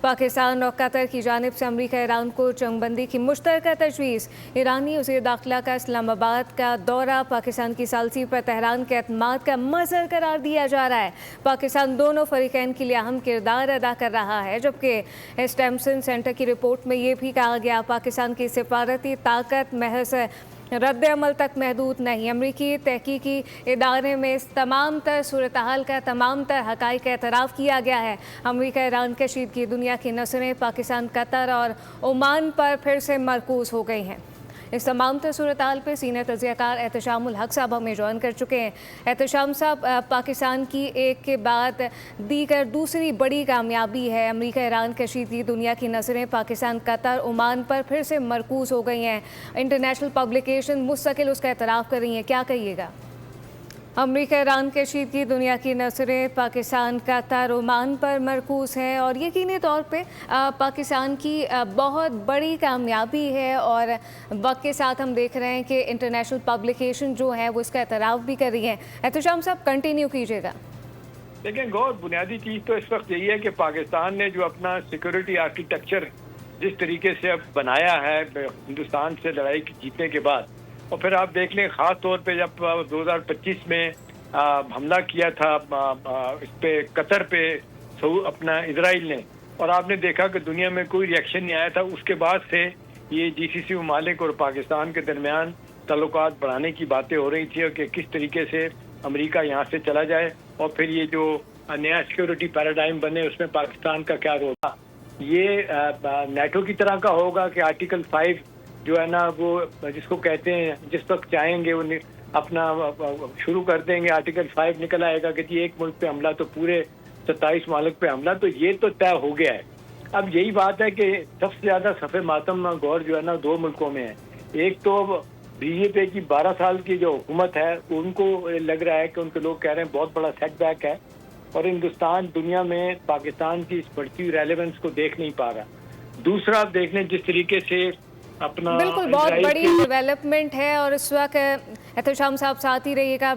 पाकिस्तान और कतर की जानिब से अमरीका ईरान को जंगबंदी की मुश्तरका तजवीज़। ईरानी वज़ीर दाखिला का इस्लामाबाद का दौरा पाकिस्तान की सालसी पर तेहरान के एतमाद का मज़हर करार दिया जा रहा है। पाकिस्तान दोनों फरीकैन के लिए अहम किरदार अदा कर रहा है, जबकि स्टेमसन सेंटर की रिपोर्ट में ये भी कहा गया पाकिस्तान की सिफारती ताकत महज रद्द अमल तक महदूद नहीं। अमरीकी तहकीकी इदारे में इस तमाम तर सूरत हाल का तमाम तर हक़ाइक़ का एतराफ़ किया गया है। अमरीका ईरान कशीदगी दुनिया की नज़रें पाकिस्तान, कतर और ओमान पर फिर से मरकूज़ हो गई हैं। इस तमाम तर सूरत हाल पर सीनियर तज़कियाकार एहतशामुल हक साहब हमें ज्वाइन कर चुके हैं। एहतशाम साहब, पाकिस्तान की एक के बाद दीगर दूसरी बड़ी कामयाबी है। अमरीका ईरान कशीदगी दुनिया की नज़रें पाकिस्तान, कतर, ओमान पर फिर से मरकूज़ हो गई हैं। इंटरनेशनल पब्लिकेशन मुस्तकिल उसका एतराफ़ कर रही हैं, क्या कहिएगा? अमरीका ईरान कशीदगी दुनिया की नज़रें पाकिस्तान, कतर, ओमान पर मरकूज़ है और यकीनी तौर पे पाकिस्तान की बहुत बड़ी कामयाबी है और वक्त के साथ हम देख रहे हैं कि इंटरनेशनल पब्लिकेशन जो है वो इसका एतराफ़ भी कर रही हैं। एहतशाम साहब, कंटिन्यू कीजिएगा। लेकिन गौर बुनियादी चीज़ तो इस वक्त यही है कि पाकिस्तान ने जो अपना सिक्योरिटी आर्किटेक्चर जिस तरीके से अब बनाया है हिंदुस्तान से लड़ाई जीतने के बाद, और फिर आप देख लें ख़ास तौर पे जब 2025 में हमला किया था इस पे कतर पे अपना इजराइल ने, और आपने देखा कि दुनिया में कोई रिएक्शन नहीं आया था। उसके बाद से ये जीसीसी ममालिक और पाकिस्तान के दरमियान ताल्लुकात बढ़ाने की बातें हो रही थी कि किस तरीके से अमेरिका यहाँ से चला जाए और फिर ये जो नया सिक्योरिटी पैराडाइम बने उसमें पाकिस्तान का क्या रोल था। ये नेटो की तरह का होगा कि आर्टिकल 5 जो है ना वो जिसको कहते हैं जिस वक्त चाहेंगे वो अपना शुरू कर देंगे, आर्टिकल 5 निकल आएगा कि जी एक मुल्क पे हमला तो पूरे 27 मुल्क पे हमला, तो ये तो तय हो गया है। अब यही बात है कि सबसे ज़्यादा सफ़े मातम गौर जो है ना दो मुल्कों में है। एक तो बीजेपी की 12 साल की जो हुकूमत है उनको लग रहा है कि उनके लोग कह रहे हैं बहुत बड़ा सेटबैक है और हिंदुस्तान दुनिया में पाकिस्तान की इस बढ़ती हुई रेलेवेंस को देख नहीं पा रहा। दूसरा आप देख लें जिस तरीके से अपना बिल्कुल बहुत बड़ी डेवलपमेंट है और इस वक्त एहतशाम साहब साथ ही रहिएगा।